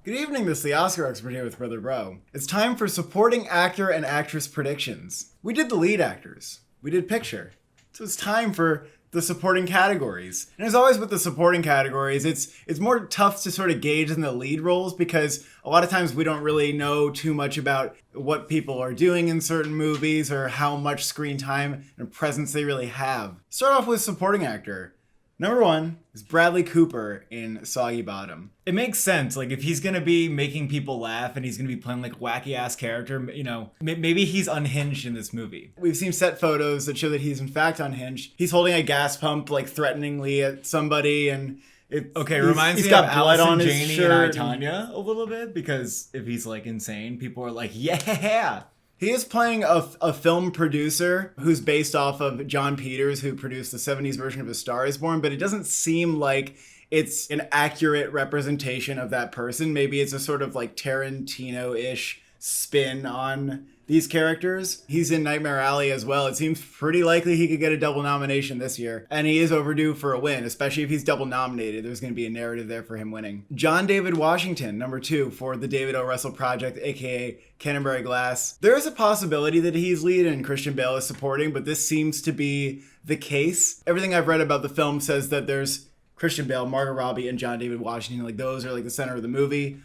Good evening, this is the Oscar expert here with Brother Bro. It's time for supporting actor and actress predictions. We did the lead actors. We did picture. So it's time for the supporting categories. And as always with the supporting categories, it's more tough to sort of gauge than the lead roles because a lot of times we don't really know too much about what people are doing in certain movies or how much screen time and presence they really have. Start off with supporting actor. Number 1 is Bradley Cooper in Soggy Bottom. It makes sense. Like, if he's going to be making people laugh and he's going to be playing, like, wacky-ass character, you know, maybe he's unhinged in this movie. We've seen set photos that show that he's, in fact, unhinged. He's holding a gas pump, like, threateningly at somebody, and reminds me of Allison Janney and I, Tanya a little bit, because if he's, like, insane, people are like, yeah! He is playing a film producer who's based off of John Peters, who produced the 70s version of A Star is Born, but it doesn't seem like it's an accurate representation of that person. Maybe it's a sort of like Tarantino-ish spin on these characters. He's in Nightmare Alley as well. It seems pretty likely he could get a double nomination this year. And he is overdue for a win, especially if he's double nominated. There's going to be a narrative there for him winning. John David Washington, number 2 for the David O. Russell Project, aka Canterbury Glass. There is a possibility that he's lead and Christian Bale is supporting, but this seems to be the case. Everything I've read about the film says that there's Christian Bale, Margot Robbie, and John David Washington. Like, those are like the center of the movie.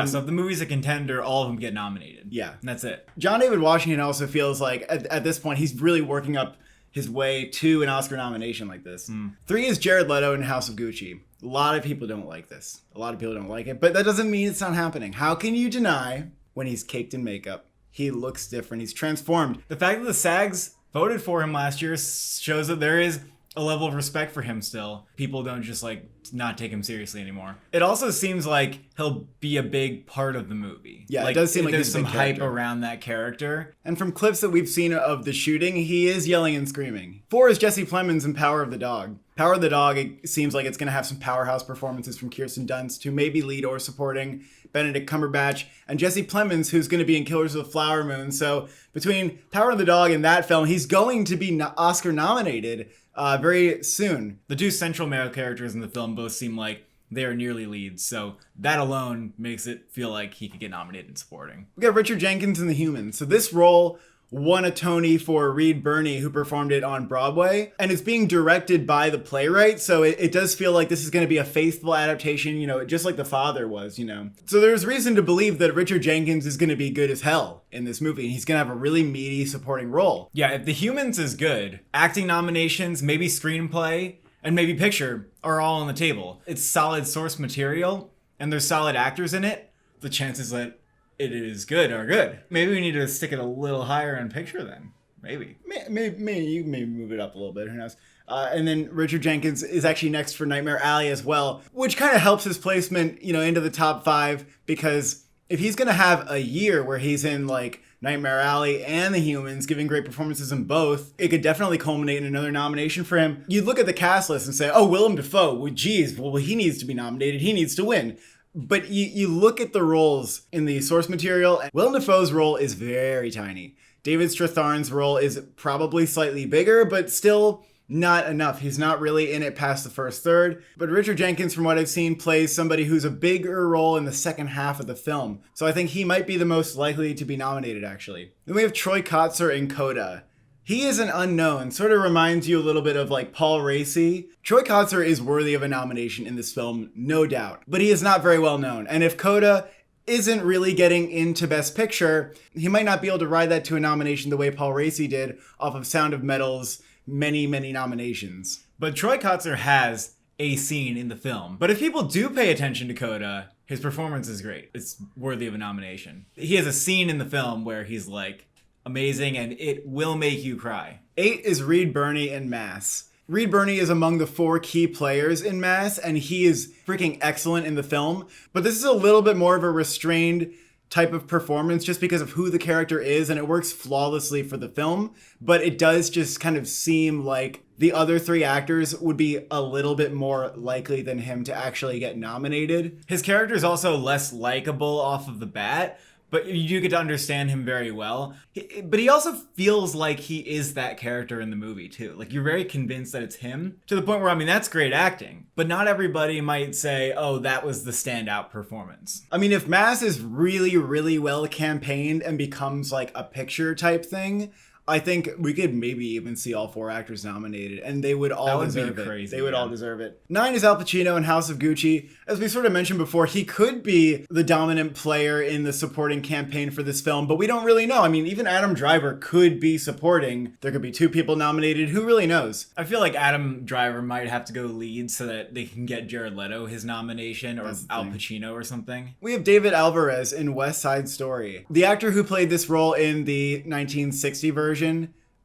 So if the movie's a contender, all of them get nominated. Yeah. And that's it. John David Washington also feels like, at this point, he's really working up his way to an Oscar nomination like this. 3 is Jared Leto in House of Gucci. A lot of people don't like this. A lot of people don't like it, but that doesn't mean it's not happening. How can you deny when he's caked in makeup? He looks different. He's transformed. The fact that the SAGs voted for him last year shows that there is a level of respect for him still. People don't just like not take him seriously anymore. It also seems like he'll be a big part of the movie. Yeah, like, it does seem like there's some hype character around that character. And from clips that we've seen of the shooting, he is yelling and screaming. 4 is Jesse Plemons in Power of the Dog. Power of the Dog, it seems like it's going to have some powerhouse performances from Kirsten Dunst, who may be lead or supporting, Benedict Cumberbatch, and Jesse Plemons, who's going to be in Killers of the Flower Moon. So between Power of the Dog and that film, he's going to be Oscar nominated very soon. The 2 central male characters in the film both seem like they are nearly leads, so that alone makes it feel like he could get nominated in supporting. We got Richard Jenkins in The Humans. So this role won a Tony for Reed Birney, who performed it on Broadway, and it's being directed by the playwright, so it does feel like this is going to be a faithful adaptation, you know, just like The Father was, you know. So there's reason to believe that Richard Jenkins is going to be good as hell in this movie, and he's going to have a really meaty supporting role. Yeah, if The Humans is good, acting nominations, maybe screenplay, and maybe picture are all on the table. It's solid source material, and there's solid actors in it. The chances that it is good are good. Maybe we need to stick it a little higher in picture then. Maybe you may move it up a little bit. Who knows? And then Richard Jenkins is actually next for Nightmare Alley as well, which kind of helps his placement, you know, into the top 5, because if he's going to have a year where he's in like Nightmare Alley and The Humans, giving great performances in both, it could definitely culminate in another nomination for him. You look at the cast list and say, oh, Willem Dafoe, well, geez, well, he needs to be nominated. He needs to win. But you look at the roles in the source material, and Willem Dafoe's role is very tiny. David Strathairn's role is probably slightly bigger, but still not enough. He's not really in it past the first third. But Richard Jenkins, from what I've seen, plays somebody who's a bigger role in the second half of the film. So I think he might be the most likely to be nominated, actually. Then we have Troy Kotsur in Coda. He is an unknown, sort of reminds you a little bit of like Paul Raci. Troy Kotsur is worthy of a nomination in this film, no doubt, but he is not very well known. And if Coda isn't really getting into Best Picture, he might not be able to ride that to a nomination the way Paul Raci did off of Sound of Metal's many, many nominations. But Troy Kotsur has a scene in the film. But if people do pay attention to Coda, his performance is great. It's worthy of a nomination. He has a scene in the film where he's like, amazing, and it will make you cry. 8 is Reed Birney in Mass. Reed Birney is among the 4 key players in Mass, and he is freaking excellent in the film. But this is a little bit more of a restrained type of performance just because of who the character is, and it works flawlessly for the film. But it does just kind of seem like the other 3 actors would be a little bit more likely than him to actually get nominated. His character is also less likable off of the bat, but you do get to understand him very well. But he also feels like he is that character in the movie too. Like you're very convinced that it's him, to the point where, I mean, that's great acting, but not everybody might say, oh, that was the standout performance. I mean, if Mass is really, really well campaigned and becomes like a picture type thing, I think we could maybe even see all 4 actors nominated, and they would all deserve it. Crazy, they would all deserve it. 9 is Al Pacino in House of Gucci. As we sort of mentioned before, he could be the dominant player in the supporting campaign for this film, but we don't really know. I mean, even Adam Driver could be supporting. There could be 2 people nominated. Who really knows? I feel like Adam Driver might have to go lead so that they can get Jared Leto his nomination, or Al Pacino or something. We have David Alvarez in West Side Story. The actor who played this role in the 1960 version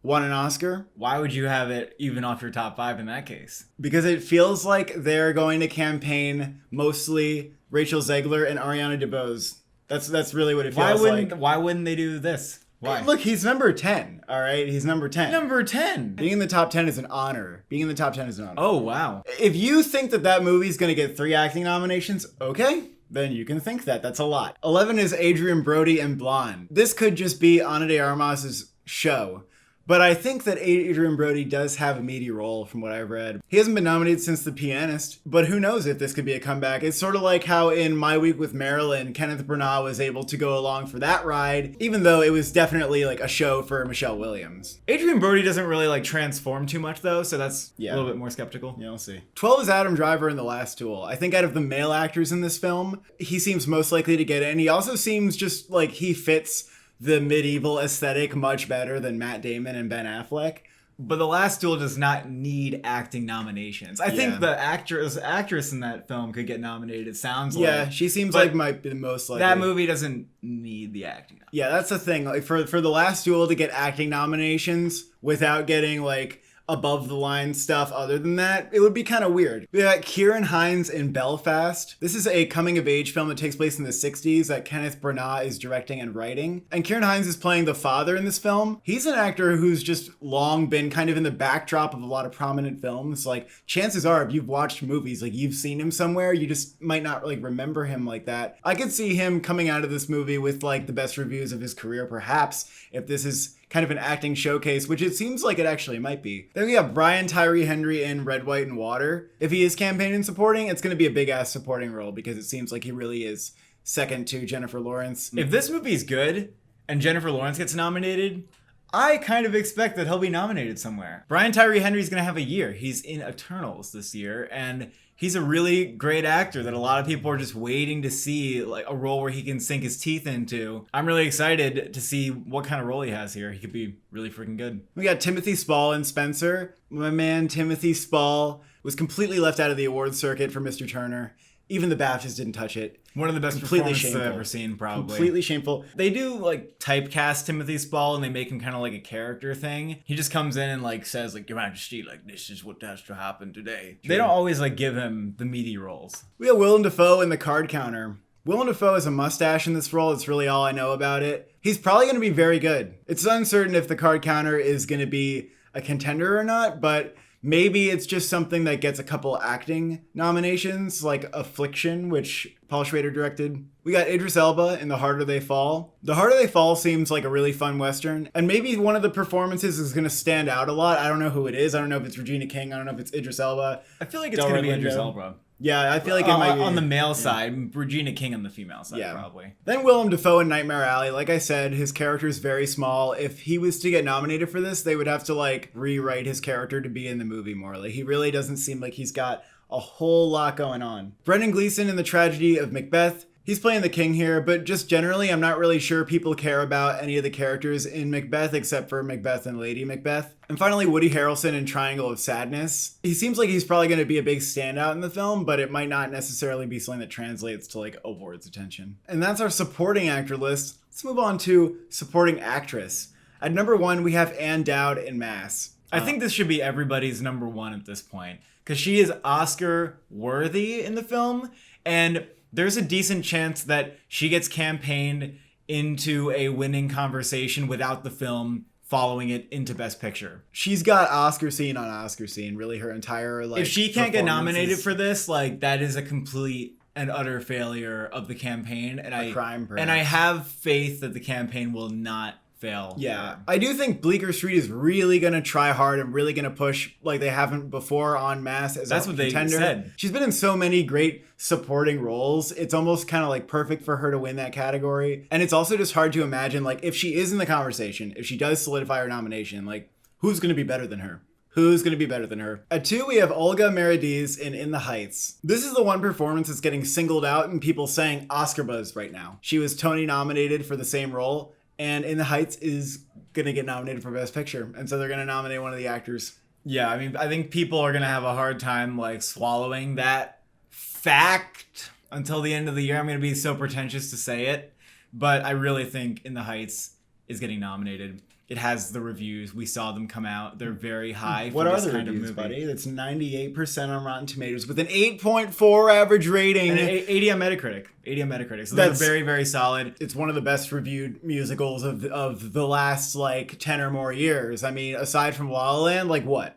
won an Oscar. Why would you have it even off your top 5 in that case? Because it feels like they're going to campaign mostly Rachel Zegler and Ariana DeBose. That's really what it feels like. Why wouldn't they do this? Why? Look, he's number 10, all right? He's number 10. Number 10? Being in the top 10 is an honor. Oh, wow. If you think that movie's going to get 3 acting nominations, okay, then you can think that. That's a lot. 11 is Adrian Brody in Blonde. This could just be Ana de Armas's show. But I think that Adrian Brody does have a meaty role from what I've read. He hasn't been nominated since The Pianist, but who knows if this could be a comeback. It's sort of like how in My Week with Marilyn, Kenneth Branagh was able to go along for that ride, even though it was definitely like a show for Michelle Williams. Adrian Brody doesn't really like transform too much though, so that's a little bit more skeptical. Yeah, we'll see. 12 is Adam Driver in The Last Duel. I think out of the male actors in this film, he seems most likely to get it, and he also seems just like he fits the medieval aesthetic much better than Matt Damon and Ben Affleck. But The Last Duel does not need acting nominations. I think the actress in that film could get nominated, it sounds like. Yeah, she seems like might be the most likely. That movie doesn't need the acting. Yeah, that's the thing. Like for The Last Duel to get acting nominations without getting like above the line stuff other than that, it would be kind of weird. We got Kieran Hines in Belfast. This is a coming of age film that takes place in the 60s that Kenneth Branagh is directing and writing. And Kieran Hines is playing the father in this film. He's an actor who's just long been kind of in the backdrop of a lot of prominent films. Like chances are if you've watched movies, like you've seen him somewhere, you just might not like remember him like that. I could see him coming out of this movie with like the best reviews of his career, perhaps, if this is kind of an acting showcase, which it seems like it actually might be. Then we have Brian Tyree Henry in Red, White, and Water. If he is campaigning supporting, it's going to be a big-ass supporting role because it seems like he really is second to Jennifer Lawrence. If this movie's good and Jennifer Lawrence gets nominated, I kind of expect that he'll be nominated somewhere. Brian Tyree Henry's going to have a year. He's in Eternals this year, and he's a really great actor that a lot of people are just waiting to see, like a role where he can sink his teeth into. I'm really excited to see what kind of role he has here. He could be really freaking good. We got Timothy Spall in Spencer. My man Timothy Spall was completely left out of the awards circuit for Mr. Turner. Even the BAFTAs didn't touch it. One of the best performances I've ever seen, probably. Completely shameful. They do, like, typecast Timothy Spall, and they make him kind of like a character thing. He just comes in and, like, says, like, Your Majesty, like, this is what has to happen today. True. They don't always, like, give him the meaty roles. We have Willem Dafoe in The Card Counter. Willem Dafoe has a mustache in this role. It's really all I know about it. He's probably going to be very good. It's uncertain if The Card Counter is going to be a contender or not, but maybe it's just something that gets a couple acting nominations, like Affliction, which Paul Schrader directed. We got Idris Elba in The Harder They Fall. The Harder They Fall seems like a really fun Western, and maybe one of the performances is going to stand out a lot. I don't know who it is. I don't know if it's Regina King. I don't know if it's Idris Elba. I feel like it's going to be Idris Elba. Yeah, I feel like it might be. On the male side, Regina King on the female side, probably. Then Willem Dafoe in Nightmare Alley. Like I said, his character is very small. If he was to get nominated for this, they would have to, like, rewrite his character to be in the movie more. Like, he really doesn't seem like he's got a whole lot going on. Brendan Gleeson in The Tragedy of Macbeth. He's playing the king here, but just generally, I'm not really sure people care about any of the characters in Macbeth except for Macbeth and Lady Macbeth. And finally, Woody Harrelson in Triangle of Sadness. He seems like he's probably going to be a big standout in the film, but it might not necessarily be something that translates to, like, awards attention. And that's our supporting actor list. Let's move on to supporting actress. At number 1, we have Ann Dowd in Mass. I think this should be everybody's number 1 at this point, because she is Oscar worthy in the film, and there's a decent chance that she gets campaigned into a winning conversation without the film following it into Best Picture. She's got Oscar scene on Oscar scene, really her entire, like, if she can't get nominated for this, like, that is a complete and utter failure of the campaign, and A crime, perhaps. and I have faith that the campaign will not fail. Yeah, I do think Bleecker Street is really gonna try hard and really gonna push like they haven't before en masse as That's a what they contender. said. She's been in so many great supporting roles. It's almost kind of like perfect for her to win that category. And it's also just hard to imagine like if she is in the conversation, if she does solidify her nomination, like who's gonna be better than her? Who's going to be better than her? At 2, we have Olga Merediz in The Heights. This is the one performance that's getting singled out and people saying Oscar buzz right now. She was Tony nominated for the same role, and In the Heights is going to get nominated for Best Picture. And so they're going to nominate one of the actors. Yeah, I mean, I think people are going to have a hard time, like, swallowing that fact until the end of the year. I'm going to be so pretentious to say it, but I really think In the Heights is getting nominated. It has the reviews. We saw them come out. They're very high. What for are this the kind reviews, of movie. buddy? That's 98% on Rotten Tomatoes with an 8.4 average rating. And 80 on Metacritic. 80 on Metacritic. So That's they're very, very solid. It's one of the best reviewed musicals of the last like 10 or more years. I mean, aside from La La Land, like what?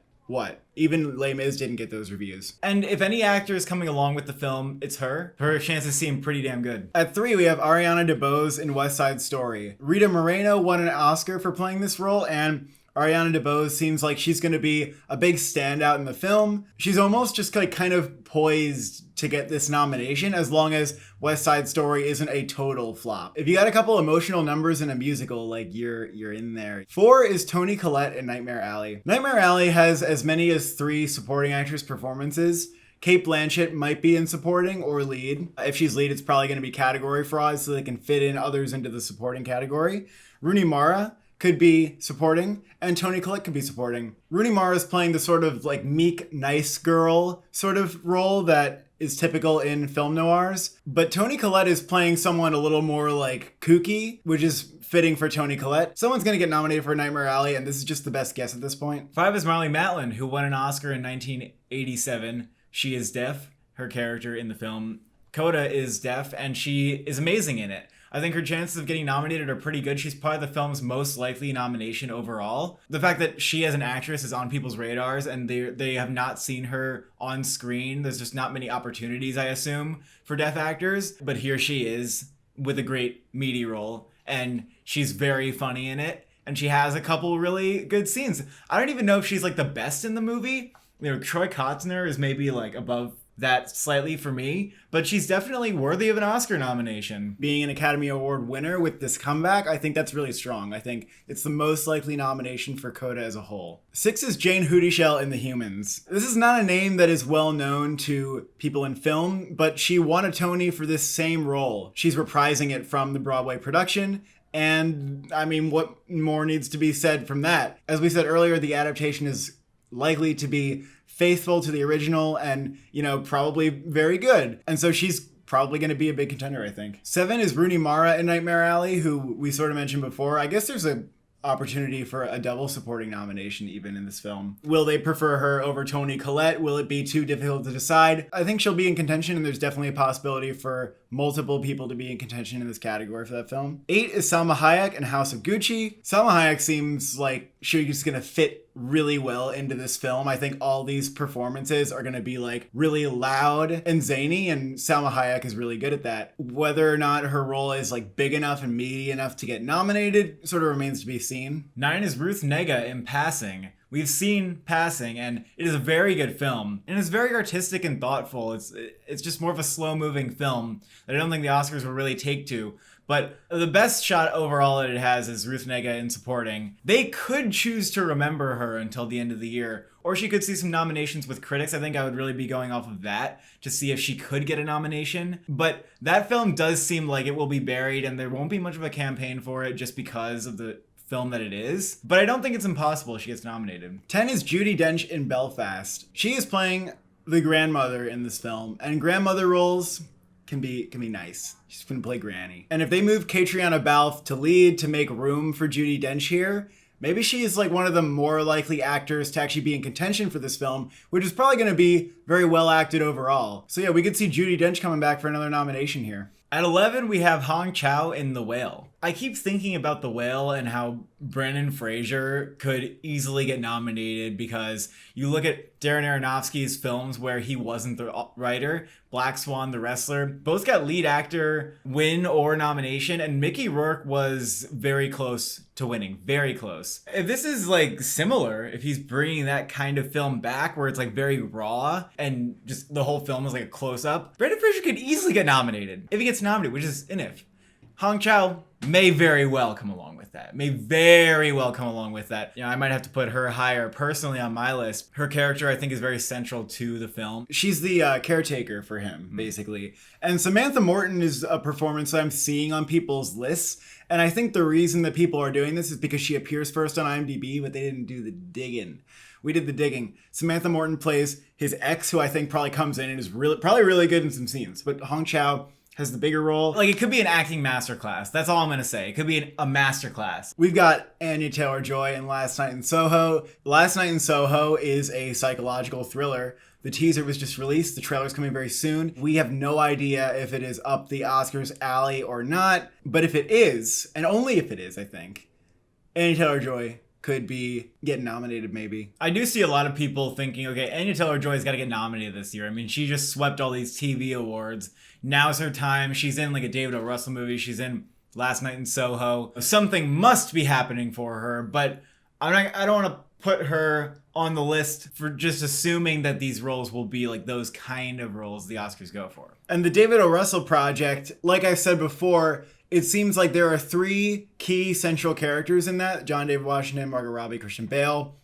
Even Les Mis didn't get those reviews. And if any actor is coming along with the film, it's her. Her chances seem pretty damn good. At 3, we have Ariana DeBose in West Side Story. Rita Moreno won an Oscar for playing this role, and Ariana DeBose seems like she's going to be a big standout in the film. She's almost just like kind of poised to get this nomination as long as West Side Story isn't a total flop. If you got a couple emotional numbers in a musical, like you're in there. 4 is Toni Collette in Nightmare Alley. Nightmare Alley has as many as 3 supporting actress performances. Cate Blanchett might be in supporting or lead. If she's lead, it's probably going to be category fraud so they can fit in others into the supporting category. Rooney Mara could be supporting, and Toni Collette could be supporting. Rooney Mara is playing the sort of like meek, nice girl sort of role that is typical in film noirs. But Toni Collette is playing someone a little more like kooky, which is fitting for Toni Collette. Someone's going to get nominated for Nightmare Alley, and this is just the best guess at this point. 5 is Marlee Matlin, who won an Oscar in 1987. She is deaf. Her character in the film, Coda, is deaf, and she is amazing in it. I think her chances of getting nominated are pretty good. She's probably the film's most likely nomination overall. The fact that she as an actress is on people's radars and they have not seen her on screen. There's just not many opportunities, I assume, for deaf actors. But here she is with a great meaty role, and she's very funny in it. And she has a couple really good scenes. I don't even know if she's like the best in the movie. You know, Troy Kotsur is maybe like above that slightly for me, but she's definitely worthy of an Oscar nomination. Being an Academy Award winner with this comeback, I think that's really strong. I think it's the most likely nomination for Coda as a whole. 6 is Jane Houdyshell in The Humans. This is not a name that is well known to people in film, but she won a Tony for this same role. She's reprising it from the Broadway production, and I mean, what more needs to be said from that? As we said earlier, the adaptation is likely to be faithful to the original and, you know, probably very good. And so she's probably going to be a big contender, I think. 7 is Rooney Mara in Nightmare Alley, who we sort of mentioned before. I guess there's a opportunity for a double supporting nomination even in this film. Will they prefer her over Toni Collette? Will it be too difficult to decide? I think she'll be in contention, and there's definitely a possibility for multiple people to be in contention in this category for that film. 8 is Salma Hayek in House of Gucci. Salma Hayek seems like she's gonna fit really well into this film. I think all these performances are gonna be like really loud and zany, and Salma Hayek is really good at that. Whether or not her role is like big enough and meaty enough to get nominated sort of remains to be seen. 9 is Ruth Negga in Passing. We've seen Passing, and it is a very good film, and it's very artistic and thoughtful. It's just more of a slow-moving film that I don't think the Oscars will really take to. But the best shot overall that it has is Ruth Negga in supporting. They could choose to remember her until the end of the year, or she could see some nominations with critics. I think I would really be going off of that to see if she could get a nomination. But that film does seem like it will be buried, and there won't be much of a campaign for it just because of the film that it is. But I don't think it's impossible she gets nominated. 10 is Judi Dench in Belfast. She is playing the grandmother in this film, and grandmother roles can be nice. She's gonna play Granny. And if they move Catriona Balfe to lead to make room for Judi Dench here, maybe she is like one of the more likely actors to actually be in contention for this film, which is probably gonna be very well acted overall. So yeah, we could see Judi Dench coming back for another nomination here. At 11, we have Hong Chow in The Whale. I keep thinking about The Whale and how Brendan Fraser could easily get nominated because you look at Darren Aronofsky's films where he wasn't the writer, Black Swan, The Wrestler, both got lead actor win or nomination, and Mickey Rourke was very close to winning, very close. If this is like similar, if he's bringing that kind of film back where it's like very raw and just the whole film is like a close up, Brendan Fraser could easily get nominated if he gets nominated, which is an if. Hong Chow may very well come along with that. May very well come along with that. You know, I might have to put her higher personally on my list. Her character, I think, is very central to the film. She's the caretaker for him, basically. And Samantha Morton is a performance that I'm seeing on people's lists. And I think the reason that people are doing this is because she appears first on IMDb, but they didn't do the digging. We did the digging. Samantha Morton plays his ex, who I think probably comes in and is probably really good in some scenes. But Hong Chow has the bigger role. Like, it could be an acting masterclass. That's all I'm going to say. It could be a masterclass. We've got Anya Taylor-Joy in Last Night in Soho. Last Night in Soho is a psychological thriller. The teaser was just released. The trailer's coming very soon. We have no idea if it is up the Oscars alley or not. But if it is, and only if it is, I think, Anya Taylor-Joy could be getting nominated, maybe. I do see a lot of people thinking, okay, Anya Taylor-Joy's got to get nominated this year. I mean, she just swept all these TV awards. Now's her time. She's in like a David O. Russell movie. She's in Last Night in Soho. Something must be happening for her, but I don't want to put her on the list for just assuming that these roles will be like those kind of roles the Oscars go for. And the David O. Russell project, like I said before, it seems like there are 3 key central characters in that. John David Washington, Margot Robbie, Christian Bale.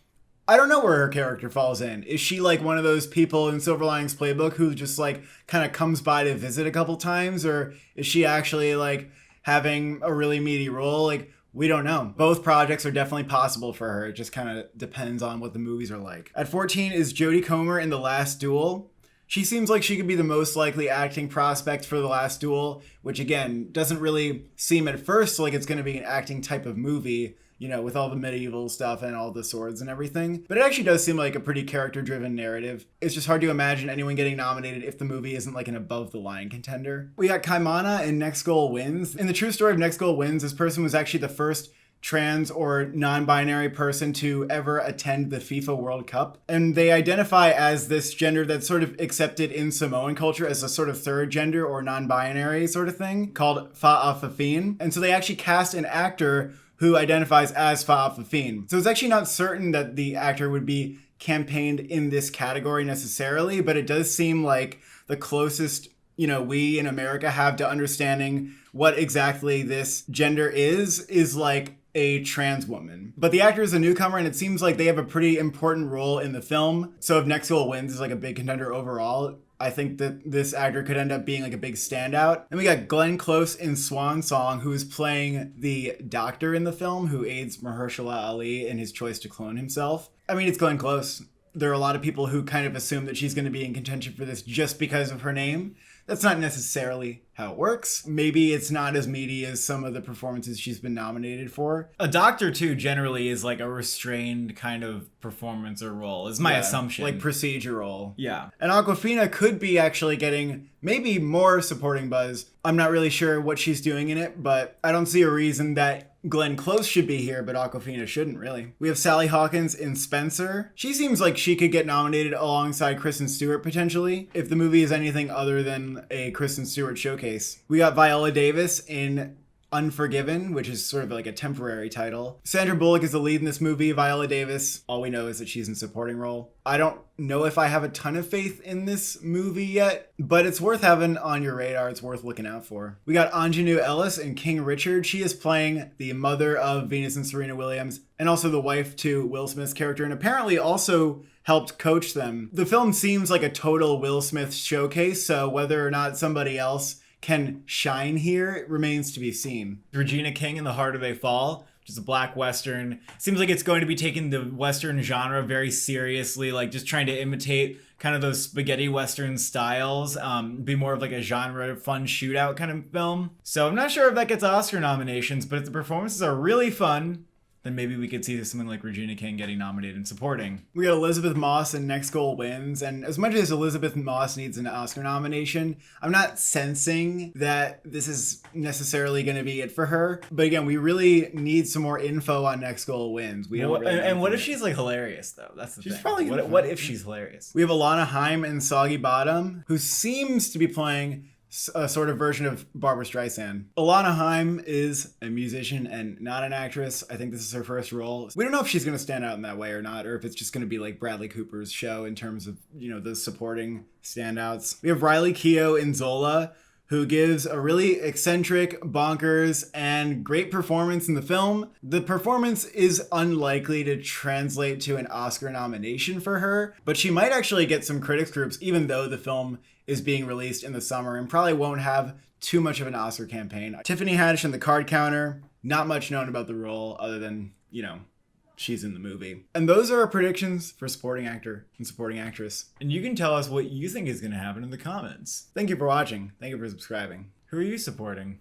I don't know where her character falls in. Is she like one of those people in Silver Linings Playbook who just like kind of comes by to visit a couple times? Or is she actually like having a really meaty role? Like, we don't know. Both projects are definitely possible for her. It just kind of depends on what the movies are like. At 14 is Jodie Comer in The Last Duel. She seems like she could be the most likely acting prospect for The Last Duel, which again, doesn't really seem at first like it's going to be an acting type of movie, you know, with all the medieval stuff and all the swords and everything. But it actually does seem like a pretty character-driven narrative. It's just hard to imagine anyone getting nominated if the movie isn't like an above-the-line contender. We got Kaimana in Next Goal Wins. In the true story of Next Goal Wins, this person was actually the first trans or non-binary person to ever attend the FIFA World Cup. And they identify as this gender that's sort of accepted in Samoan culture as a sort of third gender or non-binary sort of thing called Fa'afafine. And so they actually cast an actor who identifies as Fa'afafine. So it's actually not certain that the actor would be campaigned in this category necessarily, but it does seem like the closest, you know, we in America have to understanding what exactly this gender is like a trans woman. But the actor is a newcomer, and it seems like they have a pretty important role in the film. So if Next Goal Wins is like a big contender overall, I think that this actor could end up being like a big standout. And we got Glenn Close in Swan Song, who is playing the doctor in the film who aids Mahershala Ali in his choice to clone himself. I mean, it's Glenn Close. There are a lot of people who kind of assume that she's going to be in contention for this just because of her name. That's not necessarily how it works. Maybe it's not as meaty as some of the performances she's been nominated for. A doctor, too, generally is like a restrained kind of performance or role, is my assumption. Like procedural. Yeah. And Awkwafina could be actually getting maybe more supporting buzz. I'm not really sure what she's doing in it, but I don't see a reason that Glenn Close should be here, but Awkwafina shouldn't, really. We have Sally Hawkins in Spencer. She seems like she could get nominated alongside Kristen Stewart, potentially, if the movie is anything other than a Kristen Stewart showcase. We got Viola Davis in Unforgiven, which is sort of like a temporary title. Sandra Bullock is the lead in this movie. Viola Davis, all we know is that she's in supporting role. I don't know if I have a ton of faith in this movie yet, but it's worth having on your radar. It's worth looking out for. We got Anjanou Ellis in King Richard. She is playing the mother of Venus and Serena Williams, and also the wife to Will Smith's character, and apparently also helped coach them. The film seems like a total Will Smith showcase, so whether or not somebody else can shine here, it remains to be seen. Regina King in The Harder They Fall, which is a black Western. Seems like it's going to be taking the Western genre very seriously, like just trying to imitate kind of those spaghetti Western styles, be more of like a genre fun shootout kind of film. So I'm not sure if that gets Oscar nominations, but if the performances are really fun, then maybe we could see something like Regina King getting nominated in supporting. We got Elizabeth Moss in Next Goal Wins, and as much as Elizabeth Moss needs an Oscar nomination, I'm not sensing that this is necessarily going to be it for her. But again, we really need some more info on Next Goal Wins. We don't really and what if she's like hilarious though? That's the She's thing. probably gonna What if she's hilarious? We have Alana Haim in Soggy Bottom, who seems to be playing a sort of version of Barbara Streisand. Alana Haim is a musician and not an actress. I think this is her first role. We don't know if she's going to stand out in that way or not, or if it's just going to be like Bradley Cooper's show in terms of, you know, the supporting standouts. We have Riley Keough in Zola, who gives a really eccentric, bonkers, and great performance in the film. The performance is unlikely to translate to an Oscar nomination for her, but she might actually get some critics groups, even though the film is being released in the summer and probably won't have too much of an Oscar campaign. Tiffany Haddish in The Card Counter, not much known about the role other than, you know, she's in the movie. And those are our predictions for supporting actor and supporting actress. And you can tell us what you think is going to happen in the comments. Thank you for watching. Thank you for subscribing. Who are you supporting?